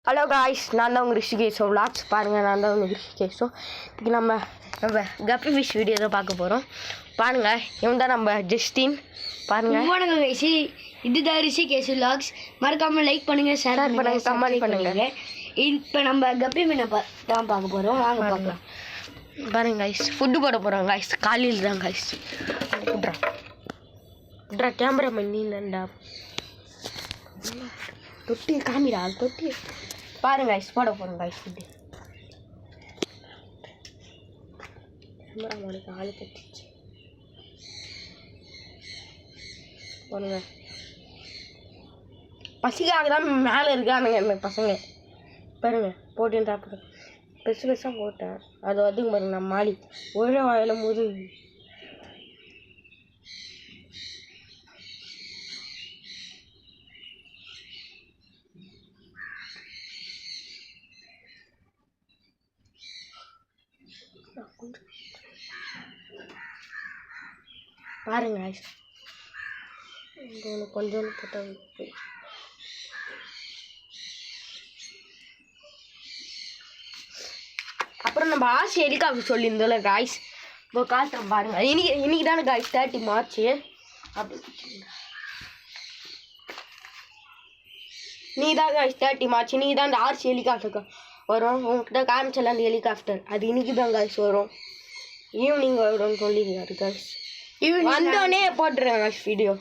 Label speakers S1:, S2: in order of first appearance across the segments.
S1: Hello guys, நான் தான் உங்கள் ரிஷிகேஷோ விளாக்ஸ் பாருங்கள். நான் தான் உங்கள் ரிஷிகேஷோ. இதுக்கு நம்ம கப்பி ஃபிஷ் வீடியோ தான் பார்க்க போகிறோம். பாருங்கள், இவன் தான் நம்ம ஜஸ்டின். பாருங்கள்.
S2: வணக்கம் கைஸ், இதுதான் ரிஷிகேஷ் விளாக்ஸ். மறக்காமல் லைக் பண்ணுங்கள், ஷேர் பண்ணுங்கள், கமெண்ட் பண்ணுங்கள். இப்போ நம்ம கப்பி மீனை தான் பார்க்க போகிறோம். வாங்க பார்க்கலாம்.
S1: பாருங்க காய்ஸ், ஃபுட்டு போட போகிறோம் காய்ஸ். காலையில் தான் காய்ஸ். விட்றா கேமரா பண்ணிடா, தொட்டி காமிடா, தொட்டி பாருங்க காய்ஸ். போட போகிறோம் காய்ஸ் ஃபுட்டு. கேமரா மணிக்கு ஆள் கட்டிச்சு போடுங்க. பசிக்காக தான் மேலே இருக்கானுங்க இந்த பசங்க. பாருங்க போட்டு சாப்பிடுறேன். பெருசு பெருசாக போட்டேன். அது வந்து பாருங்க, நான் மாடி ஒரே வாயில் முது பாருங்க கொஞ்சம் போட்டால் அப்புறம் நம்ம ஆசி ஹெலிகாப்டர் சொல்லியிருந்தோம்ல காய்ஸ். இப்போ காட்டுறேன் பாருங்க. இன்னைக்கு தானே காய்ஸ் 30 மார்ச். அப்படி நீ தான் காய்ஸ் 30 மார்ச். நீ தான் அந்த ஆர்சி ஹெலிகாப்டருக்கு வரும். உங்ககிட்ட காமிச்சல அந்த ஹெலிகாப்டர், அது இன்னைக்கு தான் காய்ஸ் வரும். ஈவினிங் வரும்னு சொல்லியிருக்காரு காய்ஸ். வந்தோடனே போட்டுருங்க காய்ஸ் வீடியோ.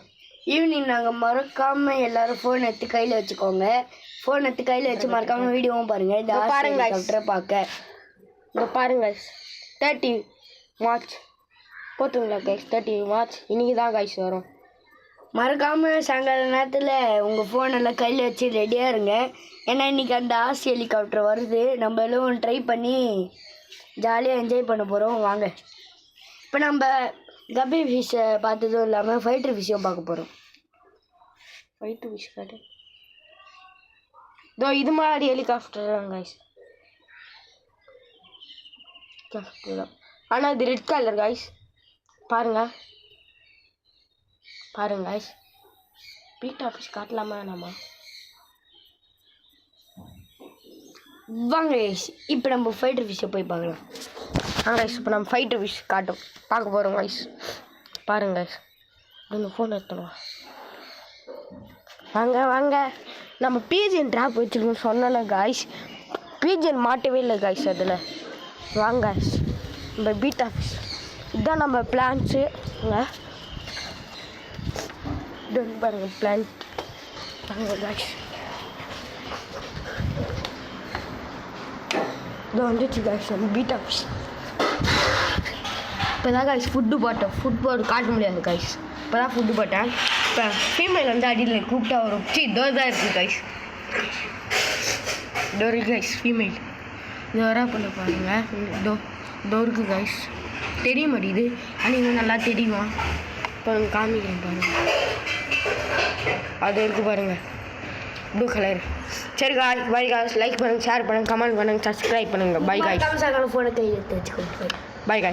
S2: ஈவினிங் நாங்கள் மறக்காமல் எல்லோரும் ஃபோன் எடுத்து கையில் வச்சுக்கோங்க. ஃபோன் எடுத்து கையில் வச்சு மறக்காமல் வீடியோவும் பாருங்கள். இந்த
S1: பாருங்க
S2: ஹெலிகாப்டரை பார்க்க.
S1: இப்போ பாருங்க 30 மார்ச் போட்டுங்களா கைஸ். 30 மார்ச் இன்னைக்கு தான் காய்ஸ் வரும்.
S2: மறக்காமல் சாயங்கால நேரத்தில் உங்கள் ஃபோனெல்லாம் கையில் வச்சு ரெடியாக இருங்க. ஏன்னா இன்றைக்கி அந்த ஆர்சி ஹெலிகாப்டர் வருது. நம்ம எல்லாம் ட்ரை பண்ணி ஜாலியாக என்ஜாய் பண்ண போகிறோம். வாங்க. இப்போ நம்ம கப்பி ஃபிஷ்ஷை பார்த்ததும் இல்லாமல் ஃபைட்டர் ஃபிஷ்ஷையும் பார்க்க போகிறோம்.
S1: ஃபைட்டர் ஃபிஷ் காட்டு. இதோ இது மாதிரி ஹெலிகாப்டர் தான் காய்ஸ். ஆனால் இது ரெட் கலர் காய்ஸ். பாருங்க பாருங்க காய்ஸ். பீட்டா ஃபிஷ் காட்டலாமா நம்ம?
S2: வாங்க கைஸ், இப்போ நம்ம ஃபைட்டர் ஃபிஷ்ஷை போய் பார்க்கலாம்.
S1: கைஸ், இப்போ நம்ம ஃபைட்டர் ஃபிஷ் பார்க்க போகிறோம் கைஸ். பாருங்க கைஸ், இந்த ஃபோன் எடுத்துடுவோம். வாங்க வாங்க. நம்ம பீஜன் ட்ராப் வச்சுருக்கோம் சொன்னல காய்ஸ். பீஜன் மாட்டவே இல்லை காய்ஸ் அதில். வாங்க காய்ஸ், நம்ம பீட்டா ஃபிஷ் இதுதான் நம்ம பிளான்ட்ஸு. இது பாருங்க பிளான்ட். வாங்க காய்ஸ், இது வந்துச்சு காய்ஸ் நம்ம பீட்டா ஃபிஷ். இப்போ தான் காய்ஸ் ஃபுட்டு போட்டு காட்ட முடியாது காய்ஸ். இப்போ தான் ஃபுட்டு போட்டேன். இப்போ ஃபீமேல் வந்து அடியில் கூப்பிட்டா வரும். இதோ தான் இருக்குது காய்ஸ். இதோ இருக்குது காய்ஸ் ஃபீமேல். இது வர பண்ண பாருங்கள். இதோ இருக்குது காய்ஸ். தெரிய மாட்டேங்குது, ஆனால் இன்னும் நல்லா தெரியுமா? இப்போ நான் காமிக்கிறேன் பாருங்கள். அது இருக்குது பாருங்கள், ப்ளூ கலர். சரி காய்ஸ், பை காய்ஸ். லைக் பண்ணுங்கள், ஷேர் பண்ணுங்கள், கமெண்ட் பண்ணுங்கள், சப்ஸ்கிரைப் பண்ணுங்கள். By guys.
S2: ஃபோனை கையில் எடுத்து வச்சுக்கோங்க.
S1: By guys.